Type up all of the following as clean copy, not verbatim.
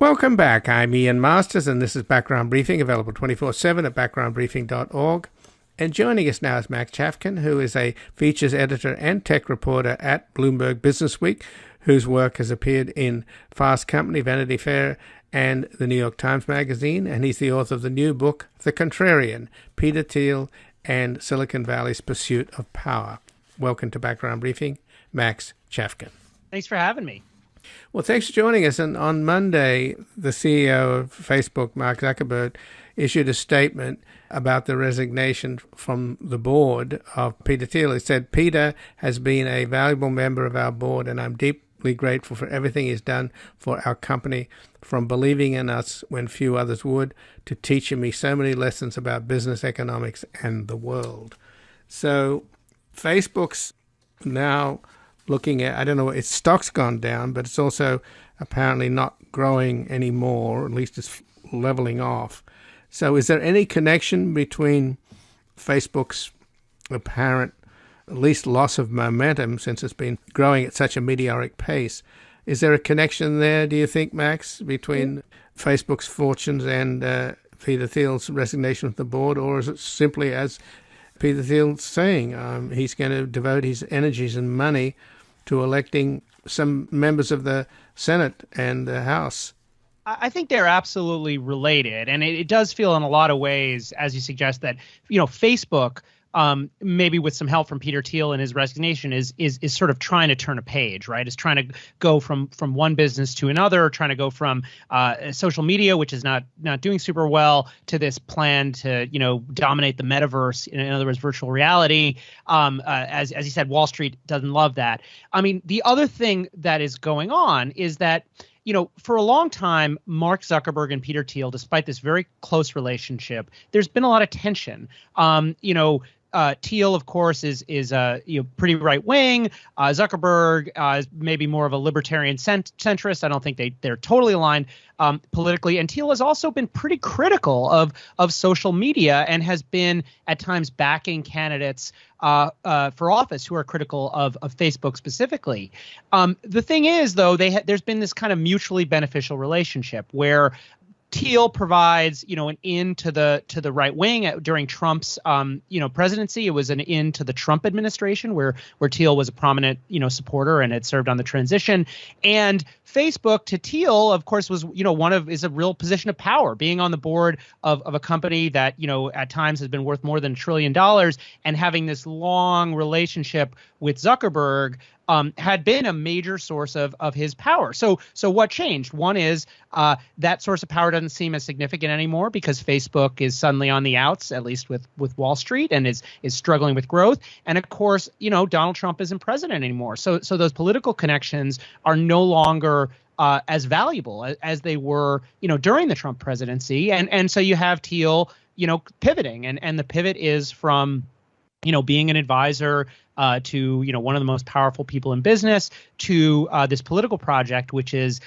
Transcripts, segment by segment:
Welcome back. I'm Ian Masters, and this is Background Briefing, available 24/7 at backgroundbriefing.org. And joining us now is Max Chafkin, who is a features editor and tech reporter at Bloomberg Businessweek, whose work has appeared in Fast Company, Vanity Fair, and the New York Times Magazine. And he's the author of the new book, The Contrarian, Peter Thiel and Silicon Valley's Pursuit of Power. Welcome to Background Briefing, Max Chafkin. Thanks for having me. Well, thanks for joining us. And on Monday, the CEO of Facebook, Mark Zuckerberg, issued a statement about the resignation from the board of Peter Thiel. He said, "Peter has been a valuable member of our board, and I'm deeply grateful for everything he's done for our company, from believing in us when few others would, to teaching me so many lessons about business, economics, and the world." So Facebook's now looking at, I don't know, its stock's gone down, but it's also apparently not growing anymore, or at least it's leveling off. So is there any connection between Facebook's apparent, at least loss of momentum since it's been growing at such a meteoric pace? Is there a connection there, do you think, Max, between Facebook's fortunes and Peter Thiel's resignation of the board, or is it simply, as Peter Thiel's saying, he's going to devote his energies and money to electing some members of the Senate and the House? I think they're absolutely related. And it does feel in a lot of ways, as you suggest, that, Facebook, maybe with some help from Peter Thiel and his resignation, is sort of trying to turn a page, right? Is trying to go from one business to another, trying to go from social media, which is not doing super well, to this plan to, dominate the metaverse, in other words, virtual reality. As he said, Wall Street doesn't love that. I mean, the other thing that is going on is that, for a long time, Mark Zuckerberg and Peter Thiel, despite this very close relationship, there's been a lot of tension. Thiel, of course, is pretty right wing. Zuckerberg is maybe more of a libertarian centrist. I don't think they're totally aligned politically. And Thiel has also been pretty critical of social media and has been at times backing candidates for office who are critical of Facebook specifically. The thing is, though, there's been this kind of mutually beneficial relationship where Thiel provides, an in to the right wing during Trump's, presidency. It was an in to the Trump administration, where Thiel was a prominent, supporter and had served on the transition. And Facebook to Thiel, of course, was, is a real position of power, being on the board of a company that, at times has been worth more than $1 trillion, and having this long relationship with Zuckerberg had been a major source of his power. So what changed? One is that source of power doesn't seem as significant anymore because Facebook is suddenly on the outs, at least with Wall Street, and is struggling with growth. And of course, Donald Trump isn't president anymore. So those political connections are no longer as valuable as they were, during the Trump presidency. And so you have Thiel, pivoting, and the pivot is from, being an advisor to, one of the most powerful people in business, to this political project, which is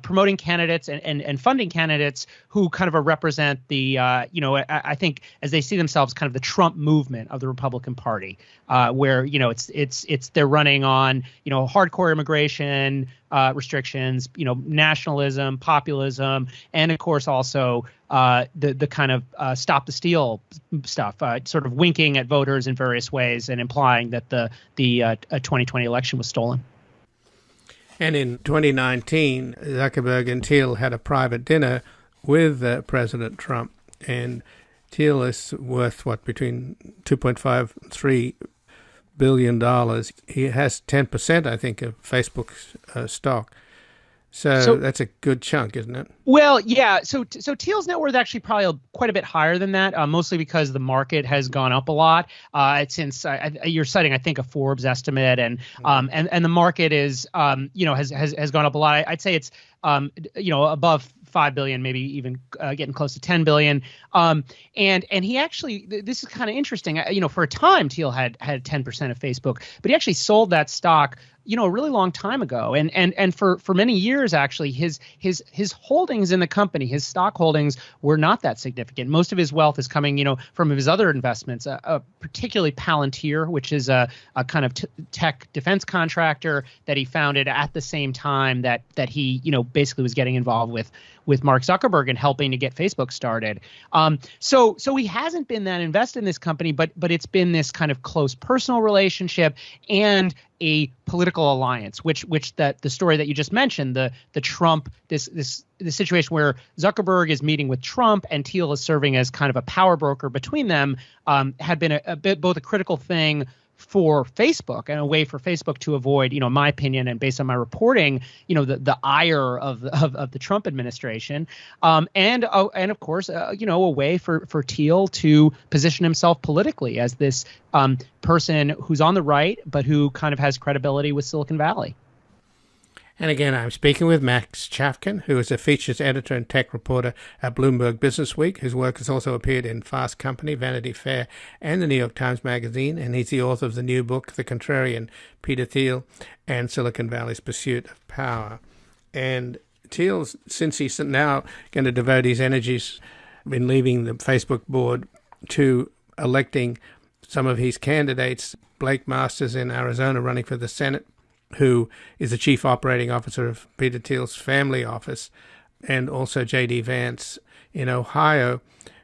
promoting candidates and funding candidates who kind of represent the, I think, as they see themselves, kind of the Trump movement of the Republican Party, where, they're running on, hardcore immigration restrictions, nationalism, populism, and of course also the kind of stop the steal stuff, sort of winking at voters in various ways and implying that the 2020 election was stolen. And in 2019, Zuckerberg and Thiel had a private dinner with President Trump, and Thiel is worth between $2.5 and $3 billion. He has 10%, I think, of Facebook's stock. So that's a good chunk, isn't it? Well, yeah. So Thiel's net worth actually probably quite a bit higher than that, mostly because the market has gone up a lot since you're citing, I think, a Forbes estimate, and the market is has gone up a lot. I'd say it's above $5 billion, maybe even getting close to $10 billion. And he actually, this is kind of interesting. For a time, Thiel had 10% of Facebook, but he actually sold that stock a really long time ago. And for many years, actually, his holdings in the company, his stock holdings were not that significant. Most of his wealth is coming, from his other investments, particularly Palantir, which is a kind of tech defense contractor that he founded at the same time that he, basically was getting involved with Mark Zuckerberg and helping to get Facebook started. So he hasn't been that invested in this company, but it's been this kind of close personal relationship and a political alliance, which the story that you just mentioned, the Trump, this situation where Zuckerberg is meeting with Trump and Thiel is serving as kind of a power broker between them, had been a bit both a critical thing for Facebook and a way for Facebook to avoid, in my opinion, and based on my reporting, the ire of the Trump administration, and of course, a way for Thiel to position himself politically as this person who's on the right, but who kind of has credibility with Silicon Valley. And again, I'm speaking with Max Chafkin, who is a features editor and tech reporter at Bloomberg Businessweek, whose work has also appeared in Fast Company, Vanity Fair, and the New York Times Magazine, and he's the author of the new book, The Contrarian, Peter Thiel and Silicon Valley's Pursuit of Power. And Thiel, since he's now going to devote his energies in leaving the Facebook board to electing some of his candidates, Blake Masters in Arizona running for the Senate, who is the chief operating officer of Peter Thiel's family office, and also J.D. Vance in Ohio,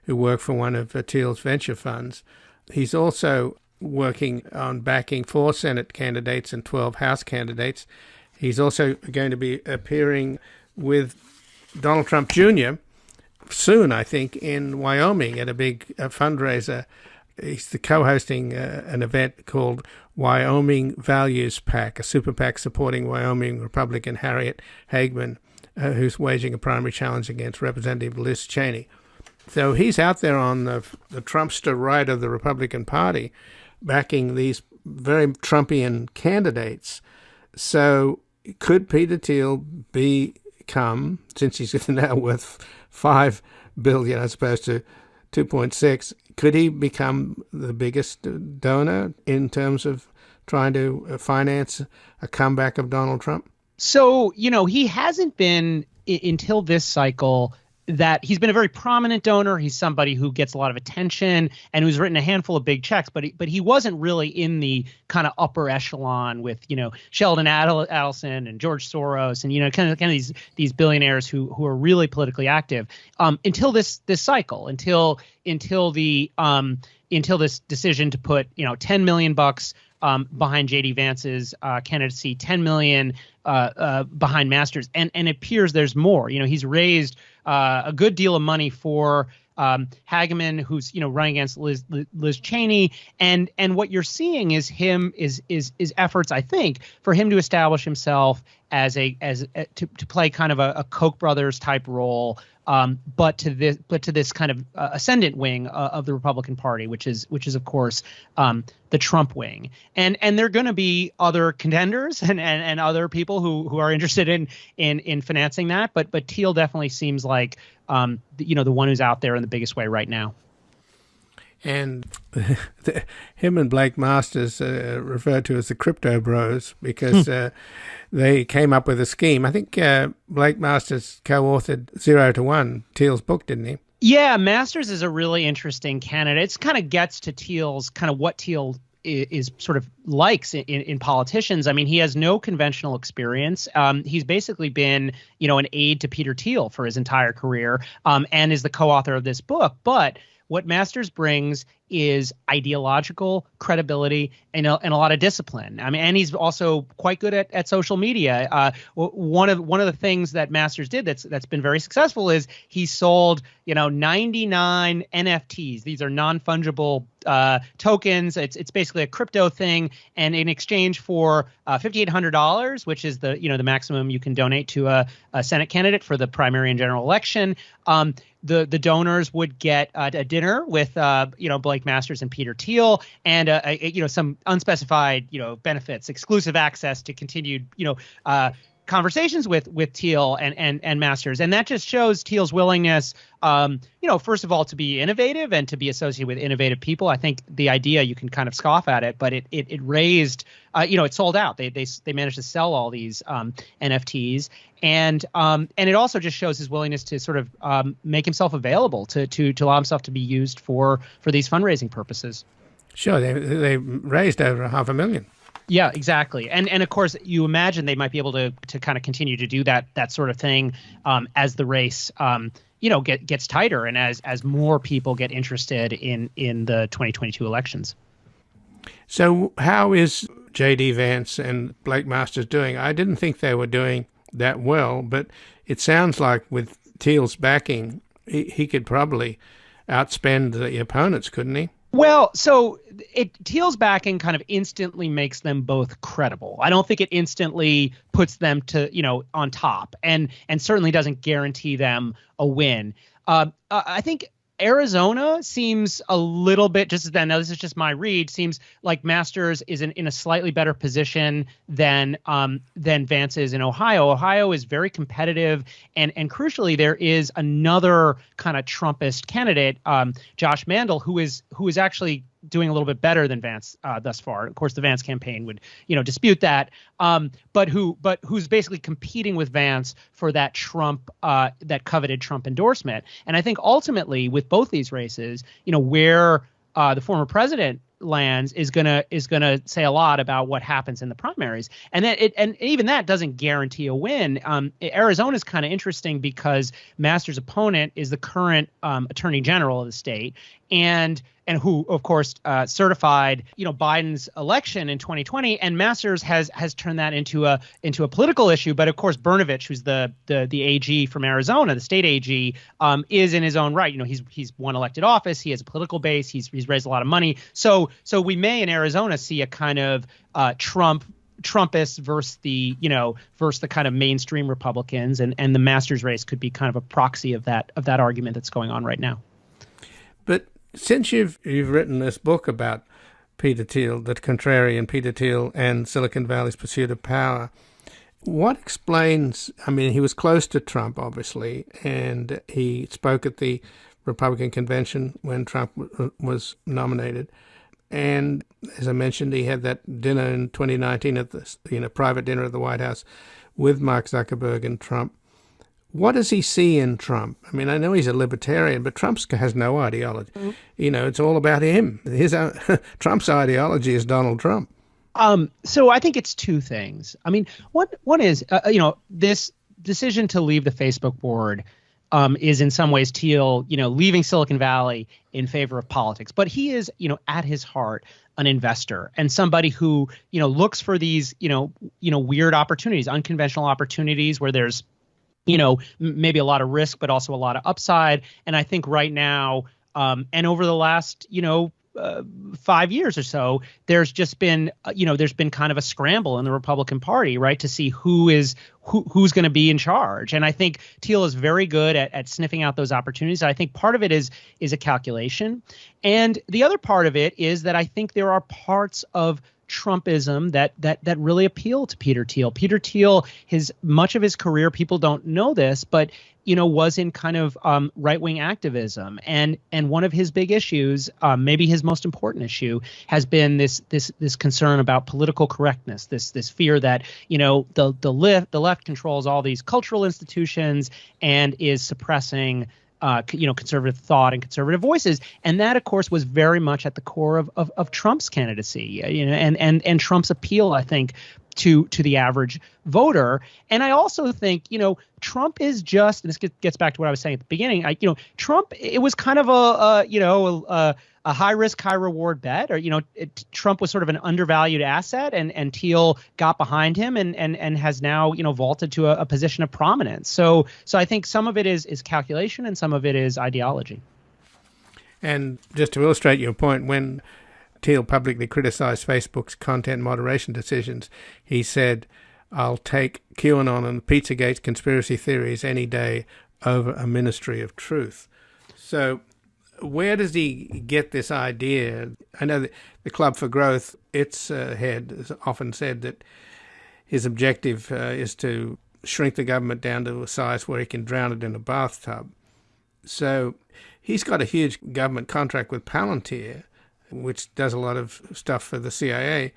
who worked for one of Thiel's venture funds. He's also working on backing 4 Senate candidates and 12 House candidates. He's also going to be appearing with Donald Trump Jr. soon, I think, in Wyoming at a big fundraiser. He's co-hosting an event called Wyoming Values PAC, a super PAC supporting Wyoming Republican Harriet Hagman, who's waging a primary challenge against Representative Liz Cheney. So he's out there on the Trumpster right of the Republican Party, backing these very Trumpian candidates. So could Peter Thiel become, since he's now worth $5 billion as opposed to 2.6, could he become the biggest donor in terms of trying to finance a comeback of Donald Trump? So, he hasn't been, until this cycle, that he's been a very prominent donor. He's somebody who gets a lot of attention and who's written a handful of big checks, but he wasn't really in the kind of upper echelon with, Sheldon Adelson and George Soros and, kind of these billionaires who are really politically active, until this cycle, until this decision to put, $10 million behind J.D. Vance's candidacy, $10 million behind Masters, and it appears there's more. He's raised a good deal of money for Hageman, who's running against Liz Cheney, and what you're seeing is his efforts, I think, for him to establish himself as to play kind of a Koch brothers type role, but to this kind of ascendant wing of the Republican Party, which is of course the Trump wing, and there are going to be other contenders and other people who are interested in financing that, but Thiel definitely seems like the one who's out there in the biggest way right now. And him and Blake Masters referred to as the crypto bros because they came up with a scheme. I think Blake Masters co-authored 0 to 1, Thiel's book, didn't he? Yeah, Masters is a really interesting candidate. It kind of gets to Thiel's kind of what Thiel is sort of likes in politicians. I mean, he has no conventional experience. He's basically been, an aide to Peter Thiel for his entire career, and is the co-author of this book. But what Masters brings is ideological credibility and a lot of discipline. I mean, and he's also quite good at social media. One of the things that Masters did that's been very successful is he sold 99 NFTs. These are non-fungible tokens. It's basically a crypto thing, and in exchange for $5,800, which is the maximum you can donate to a Senate candidate for the primary and general election, the donors would get a dinner with Blake Masters and Peter Thiel, and some unspecified benefits, exclusive access to continued conversations with Thiel and Masters, and that just shows Thiel's willingness, first of all, to be innovative and to be associated with innovative people. I think the idea, you can kind of scoff at it, but it raised, it sold out. They managed to sell all these NFTs, and it also just shows his willingness to sort of make himself available to allow himself to be used for these fundraising purposes. Sure, they raised over $500,000. Yeah, exactly. And of course, you imagine they might be able to kind of continue to do that sort of thing as the race gets tighter and as more people get interested in the 2022 elections. So how is J.D. Vance and Blake Masters doing? I didn't think they were doing that well, but it sounds like with Thiel's backing, he could probably outspend the opponents, couldn't he? Well, so Thiel's backing kind of instantly makes them both credible. I don't think it instantly puts them on top, and certainly doesn't guarantee them a win. I think Arizona seems a little bit, now this is just my read, seems like Masters is in a slightly better position than Vance is in Ohio. Ohio is very competitive, and crucially, there is another kind of Trumpist candidate, Josh Mandel, who is actually doing a little bit better than Vance thus far. Of course, the Vance campaign would, dispute that. But who's basically competing with Vance for that that coveted Trump endorsement. And I think ultimately with both these races, where the former president lands is gonna say a lot about what happens in the primaries, and even that doesn't guarantee a win. Arizona is kind of interesting because Masters' opponent is the current attorney general of the state, and who, of course, certified Biden's election in 2020, and Masters has turned that into a political issue. But of course, Brnovich, who's the AG from Arizona, the state AG, is in his own right. He's won elected office. He has a political base. He's raised a lot of money. So we may in Arizona see a kind of Trumpists versus the kind of mainstream Republicans, and the Masters race could be kind of a proxy of that argument that's going on right now. But since you've written this book about Peter Thiel, the contrarian Peter Thiel, and Silicon Valley's pursuit of power, what explains? I mean, he was close to Trump, obviously, and he spoke at the Republican convention when Trump was nominated. And as I mentioned, he had that dinner in 2019 at the private dinner at the White House with Mark Zuckerberg and Trump. What does he see in Trump? I mean, I know he's a libertarian, but Trump has no ideology. Mm-hmm. It's all about him. Trump's ideology is Donald Trump. So I think it's two things. I mean, one is, this decision to leave the Facebook board is in some ways Thiel, leaving Silicon Valley in favor of politics. But he is, at his heart, an investor and somebody who, looks for these, weird opportunities, unconventional opportunities where there's, maybe a lot of risk, but also a lot of upside. And I think right now, and over the last, 5 years or so, there's just been, there's been kind of a scramble in the Republican Party, right, to see who's going to be in charge. And I think Thiel is very good at sniffing out those opportunities. I think part of it is a calculation. And the other part of it is that I think there are parts of Trumpism that really appeal to Peter Thiel. Peter Thiel, much of his career, people don't know this, but was in kind of right-wing activism, and one of his big issues, maybe his most important issue, has been this concern about political correctness. This fear that the left controls all these cultural institutions and is suppressing conservative thought and conservative voices. And that, of course, was very much at the core of Trump's candidacy, and Trump's appeal, I think, to the average voter. And I also think, Trump is just, and this gets back to what I was saying at the beginning, Trump, it was kind of a high risk, high reward bet, or, Trump was sort of an undervalued asset, and Thiel got behind him and has now, vaulted to a position of prominence. So I think some of it is calculation and some of it is ideology. And just to illustrate your point, when Thiel publicly criticized Facebook's content moderation decisions, he said, "I'll take QAnon and Pizzagate conspiracy theories any day over a ministry of truth." So where does he get this idea? I know that the Club for Growth, its head, has often said that his objective is to shrink the government down to a size where he can drown it in a bathtub. So he's got a huge government contract with Palantir, which does a lot of stuff for the CIA.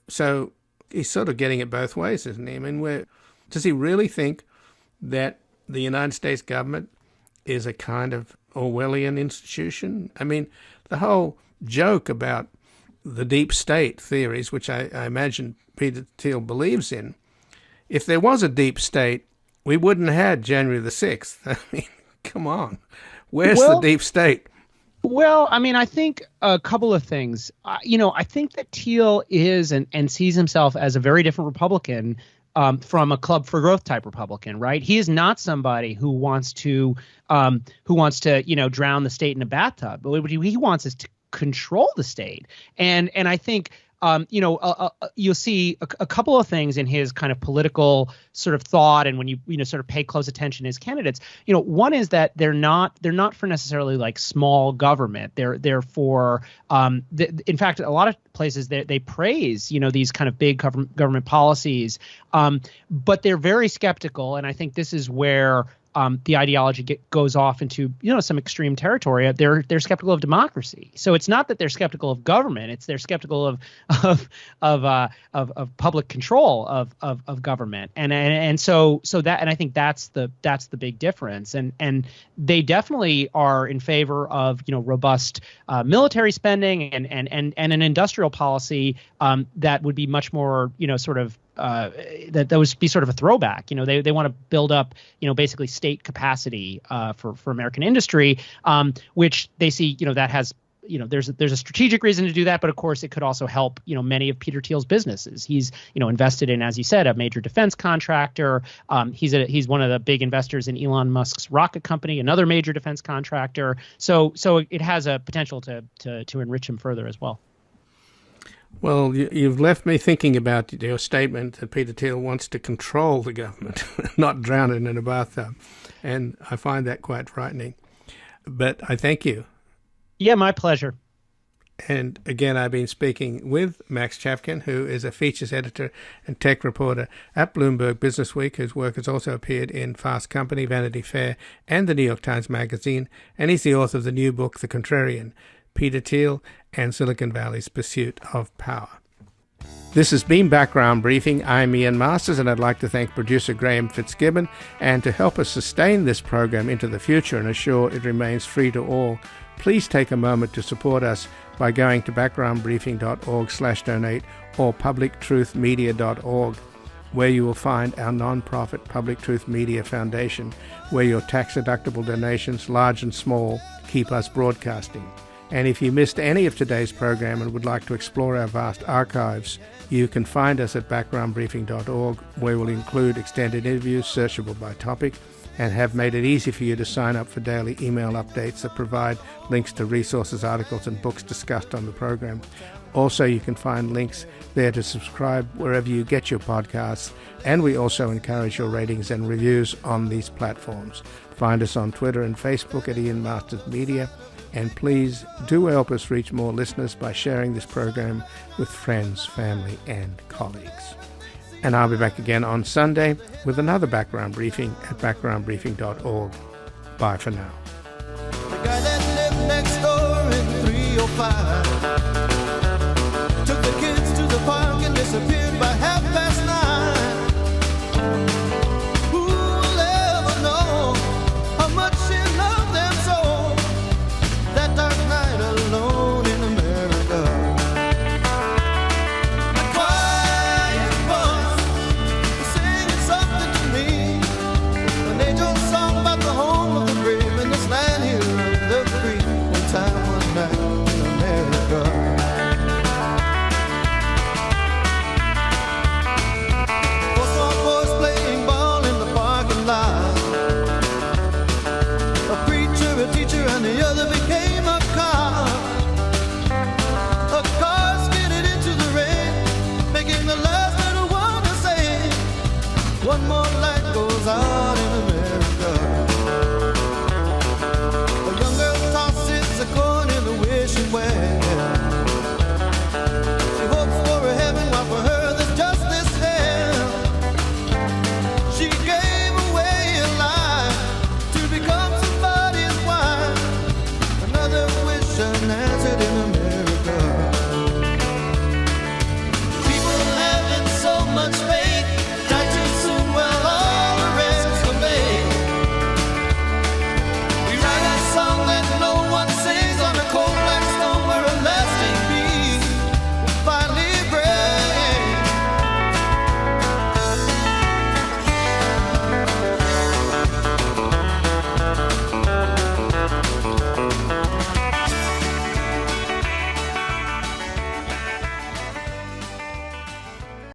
So he's sort of getting it both ways, isn't he? I mean, does he really think that the United States government is a kind of Orwellian institution? I mean, the whole joke about the deep state theories, which I imagine Peter Thiel believes in, if there was a deep state, we wouldn't have had January the 6th. I mean, come on. Where's the deep state? Well, I mean, I think a couple of things. I think that Thiel is and sees himself as a very different Republican from a Club for Growth type Republican, right? He is not somebody who wants to drown the state in a bathtub. But what he wants is to control the state. And I think you'll see a couple of things in his kind of political sort of thought, and when you sort of pay close attention to his candidates, one is that they're not for necessarily like small government. They're for in fact, a lot of places they praise these kind of big government policies, but they're very skeptical, and I think this is where the ideology goes off into some extreme territory. They're skeptical of democracy. So it's not that they're skeptical of government; it's they're skeptical of public control of government. And so I think that's the big difference. And they definitely are in favor of robust military spending and an industrial policy that would be much more sort of. That would be sort of a throwback. They want to build up, basically state capacity for American industry, which they see, that has, there's a strategic reason to do that. But of course, it could also help, many of Peter Thiel's businesses. He's, invested in, as you said, a major defense contractor. He's one of the big investors in Elon Musk's rocket company, another major defense contractor. So it has a potential to enrich him further as well. Well, you've left me thinking about your statement that Peter Thiel wants to control the government, not drown it in a bathtub. And I find that quite frightening. But I thank you. Yeah, my pleasure. And again, I've been speaking with Max Chafkin, who is a features editor and tech reporter at Bloomberg Businessweek, whose work has also appeared in Fast Company, Vanity Fair, and the New York Times Magazine. And he's the author of the new book, The Contrarian: Peter Thiel and Silicon Valley's Pursuit of Power. This has been Background Briefing. I'm Ian Masters, and I'd like to thank producer Graham Fitzgibbon. And to help us sustain this program into the future and assure it remains free to all, please take a moment to support us by going to backgroundbriefing.org/donate or publictruthmedia.org, where you will find our non-profit Public Truth Media Foundation, where your tax-deductible donations, large and small, keep us broadcasting. And if you missed any of today's program and would like to explore our vast archives, you can find us at backgroundbriefing.org, where we'll include extended interviews searchable by topic and have made it easy for you to sign up for daily email updates that provide links to resources, articles, and books discussed on the program. Also, you can find links there to subscribe wherever you get your podcasts, and we also encourage your ratings and reviews on these platforms. Find us on Twitter and Facebook at Ian Masters Media. And please do help us reach more listeners by sharing this program with friends, family, and colleagues. And I'll be back again on Sunday with another Background Briefing at backgroundbriefing.org. Bye for now. The guy that lived next door in 305 took the kids to the park and disappeared by